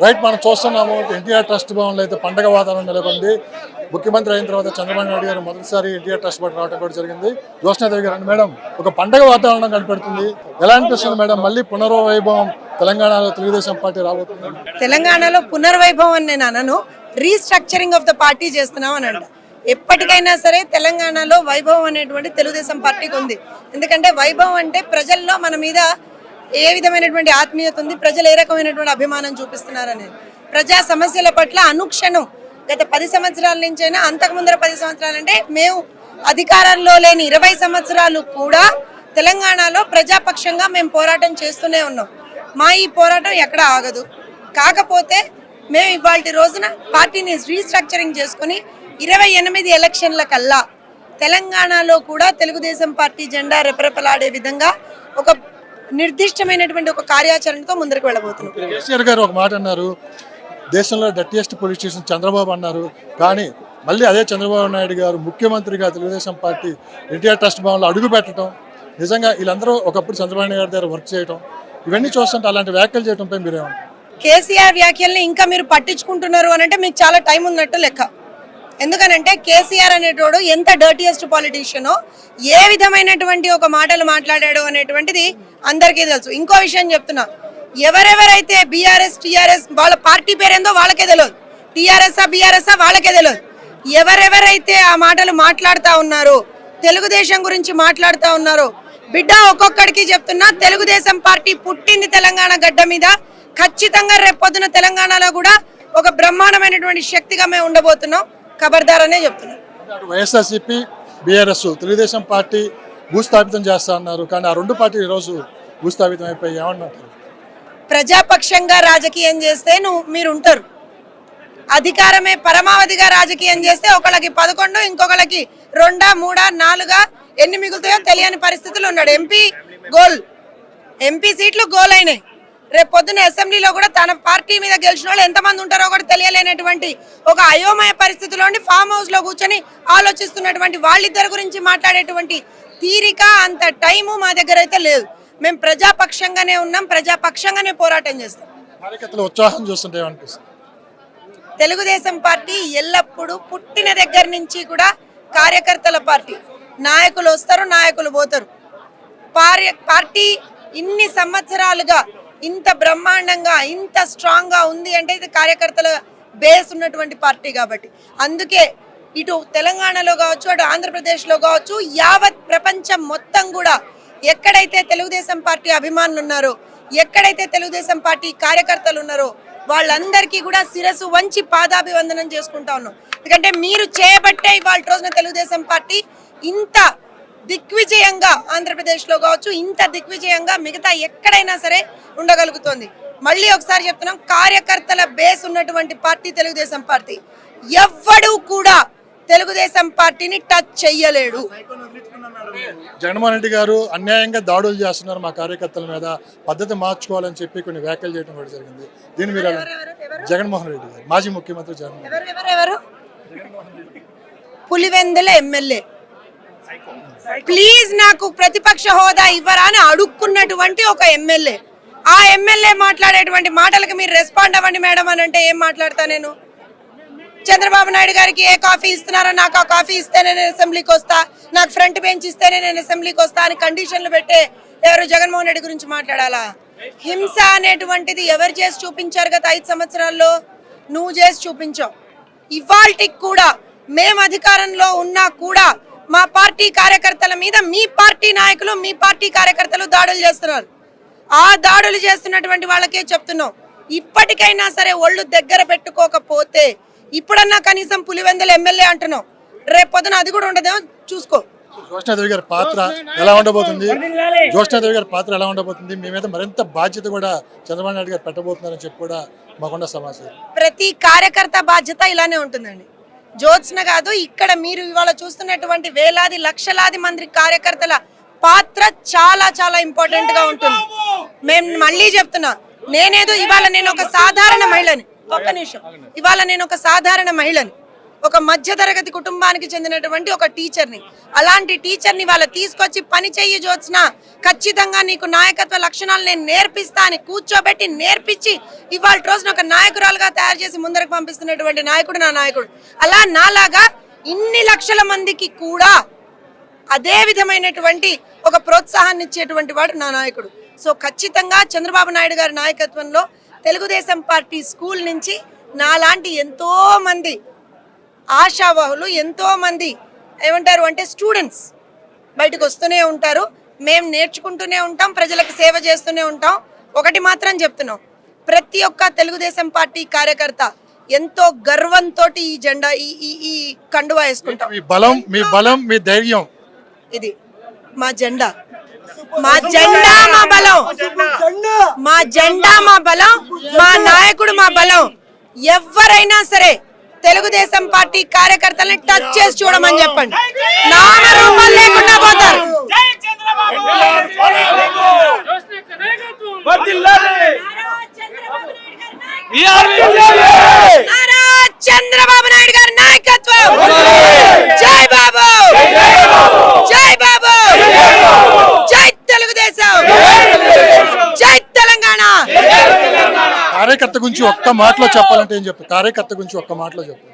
Right మనం చూస్తున్నాము NTR trust భవన్లో అయితే పండగ వాతావరణం నెలకొంది. ముఖ్యమంత్రి అయిన తర్వాత చంద్రబాబు నాయుడు గారు మొదటిసారి ఎన్టీఆర్ ట్రస్ట్ భవన్ రావడం కూడా జరిగింది. జ్యోత్స్నాదేవి గారు మేడం ఒక పండగ వాతావరణం కనపడుతుంది. ఎలా అనిపిస్తుంది మేడం? మళ్ళీ పునర్వైభవం తెలంగాణలో తెలుగుదేశం పార్టీ రాబోతుంది. తెలంగాణలో పునర్వైభవం అని నేను అనను, రీస్ట్రక్చరింగ్ ఆఫ్ ద పార్టీ చేస్తున్నాం అని అంట. ఎప్పటికైనా సరే తెలంగాణలో వైభవం అనేటువంటి తెలుగుదేశం పార్టీకి ఉంది. ఎందుకంటే వైభవం అంటే ప్రజల్లో మన మీద ఏ విధమైనటువంటి ఆత్మీయత ఉంది, ప్రజలు ఏ రకమైనటువంటి అభిమానం చూపిస్తున్నారనేది. ప్రజా సమస్యల పట్ల అనుక్షణం గత 10 సంవత్సరాల నుంచైనా, అంతకు ముందర 10 సంవత్సరాలు అంటే మేము అధికారంలో లేని 20 సంవత్సరాలు కూడా తెలంగాణలో ప్రజాపక్షంగా మేము పోరాటం చేస్తూనే ఉన్నాం. మా ఈ పోరాటం ఎక్కడ ఆగదు. కాకపోతే మేము ఇవాళ రోజున పార్టీని రీస్ట్రక్చరింగ్ చేసుకుని 28 ఎలక్షన్ల కల్లా తెలంగాణలో కూడా తెలుగుదేశం పార్టీ జెండా రెపరెపలాడే విధంగా ఒక నిర్దిష్టమైనటువంటి ఒక కార్యాచరణతో ముందుకు వెళ్ళబోతున్నాం. కేసీఆర్ గారు ఒక మాట అన్నారు, దేశంలో డర్టియెస్ట్ పొలిటీషియన్ చంద్రబాబు అన్నారు. కానీ మళ్ళీ అదే చంద్రబాబు నాయుడు గారు ముఖ్యమంత్రిగా తెలుగుదేశం పార్టీ ఎన్టీఆర్ ట్రస్ట్ భవన్లో అడుగు పెట్టడం, నిజంగా వీళ్ళందరూ ఒకప్పుడు చంద్రబాబు నాయుడు గారి దగ్గర వర్క్ చేయడం, ఇవన్నీ చూస్తుంటే అలాంటి వ్యాఖ్యలు చేయడంపై మీరేమంటారు? కేసీఆర్ వ్యాఖ్యల్ని ఇంకా మీరు పట్టించుకుంటున్నారు అని అంటే మీకు చాలా టైం ఉన్నట్టు లెక్క. ఎందుకనంటే కేసీఆర్ అనేటోడు ఎంత డర్టియెస్ట్ పాలిటీషియనో, ఏ విధమైనటువంటి ఒక మాటలు మాట్లాడాడు అనేటువంటిది అందరికీ తెలుసు. ఇంకో విషయం చెప్తున్నా, ఎవరెవరైతే బీఆర్ఎస్ టీఆర్ఎస్ వాళ్ళ పార్టీ పేరేందో వాళ్ళకే తెలియదు, టీఆర్ఎస్ బీఆర్ఎస్ వాళ్ళకే తెలియదు. ఎవరెవరైతే ఆ మాటలు మాట్లాడుతూ ఉన్నారో, తెలుగుదేశం గురించి మాట్లాడుతూ ఉన్నారో, బిడ్డ ఒక్కొక్కడికి చెప్తున్నా, తెలుగుదేశం పార్టీ పుట్టింది తెలంగాణ గడ్డ మీద. ఖచ్చితంగా రేపొద్దున తెలంగాణలో కూడా ఒక బ్రహ్మాండమైనటువంటి శక్తిగా మేము ఉండబోతున్నాం. ఖబర్దారనే చెప్తున్నాం. వైఎస్ఆర్సీపీ బీఆర్ఎస్ తెలుగుదేశం పార్టీ భూస్థాపితం చేస్తా అన్నారు, కానీ ఆ రెండు పార్టీలు ఈరోజు భూస్థాపితం అయిపోయి ఏమన్నారు? ప్రజాపక్షంగా రాజకీయం చేస్తే మీరు ఉంటారు, అధికారమే పరమావధిగా రాజకీయం చేస్తే ఒకళ్ళకి 11, ఇంకొకళ్ళకి 2, 3, 4 ఎన్ని మిగులుతాయో తెలియని పరిస్థితులు ఉన్నాడు. ఎంపీ సీట్లు గోల్ అయినాయి. రేపు పొద్దున అసెంబ్లీలో కూడా తన పార్టీ మీద గెలిచిన వాళ్ళు ఎంతమంది ఉంటారో కూడా తెలియలేనటువంటి ఒక అయోమయ పరిస్థితిలో ఫామ్ హౌస్ లో కూర్చొని ఆలోచిస్తున్నటువంటి వాళ్ళిద్దరి గురించి మాట్లాడేటువంటి తీరిక, అంత టైము మా దగ్గర అయితే లేదు. మేము ప్రజాపక్షంగానే ఉన్నాం, ప్రజాపక్షంగానే పోరాటం చేస్తాం. ఉత్సాహం చూస్తుంటే తెలుగుదేశం పార్టీ ఎల్లప్పుడూ పుట్టిన దగ్గర నుంచి కూడా కార్యకర్తల పార్టీ. నాయకులు వస్తారు, నాయకులు పోతారు. పార్టీ ఇన్ని సంవత్సరాలుగా ఇంత బ్రహ్మాండంగా, ఇంత స్ట్రాంగ్ గా ఉంది అంటే ఇది కార్యకర్తల బేస్ ఉన్నటువంటి పార్టీ కాబట్టి. అందుకే ఇటు తెలంగాణలో కావచ్చు, అటు ఆంధ్రప్రదేశ్లో కావచ్చు, యావత్ ప్రపంచం మొత్తం కూడా ఎక్కడైతే తెలుగుదేశం పార్టీ అభిమానులు ఉన్నారో, ఎక్కడైతే తెలుగుదేశం పార్టీ కార్యకర్తలు ఉన్నారో వాళ్ళందరికీ కూడా శిరస్సు వంచి పాదాభివందనం చేసుకుంటా ఉన్నాం. ఎందుకంటే మీరు చేయబట్టే ఇవాళ రోజున తెలుగుదేశం పార్టీ ఇంత దిగ్విజయంగా ఆంధ్రప్రదేశ్లో కావచ్చు, ఇంత దిగ్విజయంగా మిగతా ఎక్కడైనా సరే ఉండగలుగుతోంది. మళ్ళీ ఒకసారి చెప్తున్నాం, కార్యకర్తల బేస్ ఉన్నటువంటి పార్టీ తెలుగుదేశం పార్టీ. ఎవ్వడూ కూడా తెలుగుదేశం పార్టీని టచ్ చెయ్యలేడు. జగన్మోహన్ రెడ్డి గారు అన్యాయంగా దాడులు చేస్తున్నారు మా కార్యకర్తల మీద, పద్ధతి మార్చుకోవాలని చెప్పి కొన్ని వ్యాఖ్యలు చేయడం కూడా జరిగింది. దీని మీద జగన్మోహన్ రెడ్డి గారు, మాజీ ముఖ్యమంత్రి జగన్మోహన్ పులివెందుల ఎమ్మెల్యే ప్లీజ్ నాకు ప్రతిపక్ష హోదా ఇవ్వరా అని అడుక్కున్నటువంటి ఒక ఎమ్మెల్యే. ఆ ఎమ్మెల్యే మాట్లాడేటువంటి మాటలకు మీరు రెస్పాండ్ అవ్వండి మేడం అని అంటే ఏం మాట్లాడతా నేను? చంద్రబాబు నాయుడు గారికి ఏ కాఫీ ఇస్తున్నారో నాకు ఆ కాఫీ ఇస్తేనే నేను అసెంబ్లీకి వస్తా, నాకు ఫ్రంట్ బెంచ్ ఇస్తేనే నేను అసెంబ్లీకి వస్తా అని కండిషన్లు పెట్టే ఎవరు జగన్మోహన్ రెడ్డి గురించి మాట్లాడాలా? హింస అనేటువంటిది ఎవరు చేసి చూపించారు గత 5 సంవత్సరాల్లో? నువ్వు చేసి చూపించావు. ఇవాల్టికి కూడా మేము అధికారంలో ఉన్నా కూడా మా పార్టీ కార్యకర్తల మీద మీ పార్టీ నాయకులు, మీ పార్టీ కార్యకర్తలు దాడులు చేస్తున్నారు. ఆ దాడులు చేస్తున్నటువంటి వాళ్ళకే చెప్తున్నాం, ఇప్పటికైనా సరే ఒళ్ళు దగ్గర పెట్టుకోకపోతే, ఇప్పుడన్నా కనీసం పులివెందుల ఎమ్మెల్యే అంటున్నాం, రేపు పొద్దున అది కూడా ఉండదేమో చూసుకో. జ్యోత్స్నాదేవి గారి పాత్ర ఎలా ఉండబోతుంది? జ్యోత్స్నాదేవి గారి పాత్ర ఎలా ఉండబోతుంది? మీ మీద మరింత బాధ్యత కూడా చంద్రబాబు నాయుడు గారు పెట్టబోతున్నారని చెప్పి కూడా మాకున్న సమాచారం. ప్రతి కార్యకర్త బాధ్యత ఇలానే ఉంటుందండి. జ్యోత్స్న కాదు, ఇక్కడ మీరు ఇవాళ చూస్తున్నటువంటి వేలాది లక్షలాది మంది కార్యకర్తల పాత్ర చాలా చాలా ఇంపార్టెంట్ గా ఉంటుంది. మేము మళ్ళీ చెప్తున్నా, ఇవాళ నేను ఒక సాధారణ మహిళని, ఒక్క నిమిషం, ఇవాళ నేను ఒక సాధారణ మహిళని, ఒక మధ్యతరగతి కుటుంబానికి చెందినటువంటి ఒక టీచర్ని. అలాంటి టీచర్ని వాళ్ళు తీసుకొచ్చి పని చెయ్యి జోత్స్న, ఖచ్చితంగా నీకు నాయకత్వ లక్షణాలు నేను నేర్పిస్తా అని కూర్చోబెట్టి నేర్పించి ఇవాళ రోజున ఒక నాయకురాలుగా తయారు చేసి ముందరకు పంపిస్తున్నటువంటి నాయకుడు నా నాయకుడు. అలా నాలాగా ఇన్ని లక్షల మందికి కూడా అదే విధమైనటువంటి ఒక ప్రోత్సాహాన్ని ఇచ్చేటువంటి వాడు నా నాయకుడు. సో ఖచ్చితంగా చంద్రబాబు నాయుడు గారి నాయకత్వంలో తెలుగుదేశం పార్టీ స్కూల్ నుంచి నాలాంటి ఎంతో మంది ఆశావాహులు, ఎంతో మంది ఏమంటారు అంటే స్టూడెంట్స్ బయటకు వస్తూనే ఉంటారు. మేము నేర్చుకుంటూనే ఉంటాం, ప్రజలకు సేవ చేస్తూనే ఉంటాం. ఒకటి మాత్రం చెప్తున్నాం, ప్రతి ఒక్క తెలుగుదేశం పార్టీ కార్యకర్త ఎంతో గర్వంతో ఈ జెండా ఈ కండువా వేసుకుంటాం. మీ బలం మీ ధైర్యం ఇది మా జెండా, మా జెండా మా బలం, మా జెండా మా బలం, మా నాయకుడు మా బలం. ఎవరైనా సరే తెలుగుదేశం పార్టీ కార్యకర్తల్ని టచ్ చేసి చూడమని చెప్పండి, నామరూపాలు లేకుండా పోతారు. చంద్రబాబు నాయుడు గారి నాయకత్వం. జై బాబు, జై బాబు, జై తెలుగుదేశం, జై తెలంగాణ. కార్యకర్త గురించి ఒక్క మాటలో చెప్పాలంటే ఏం చెప్పు? కార్యకర్త గురించి ఒక్క మాటలో చెప్పు.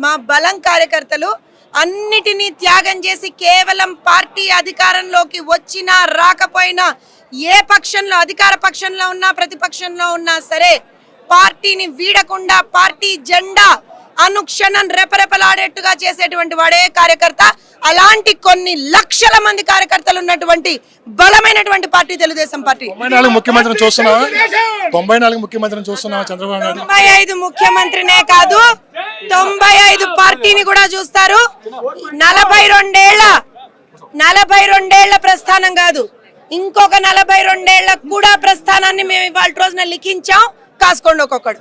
మా బలం కార్యకర్తలు అన్నిటినీ త్యాగం చేసి కేవలం పార్టీ అధికారంలోకి వచ్చినా రాకపోయినా, ఏ పక్షంలో అధికార పక్షంలో ఉన్నా ప్రతిపక్షంలో ఉన్నా సరే పార్టీని వీడకుండా పార్టీ జెండా అనుక్షణం రెపరెపలాడేట్టుగా చేసేటువంటి వాడే కార్యకర్త. అలాంటి కొన్ని లక్షల మంది కార్యకర్తలు ఉన్నటువంటి బలమైనటువంటి పార్టీ తెలుగుదేశం పార్టీ. 94 ముఖ్యమంత్రిని చూస్తున్నావా? 94 ముఖ్యమంత్రిని చూస్తున్నావా చంద్రబాబు నాయుడు? 95 ముఖ్యమంత్రినే కాదు, 95 పార్టీని కూడా చూస్తారు. 42 ఏళ్ల ప్రస్థానం కాదు, ఇంకొక 42 ఏళ్లకు కూడా ప్రస్థానాన్ని మేము ఇవాళ రోజున లిఖించాం. కాసుకోండి ఒక్కొక్కడు.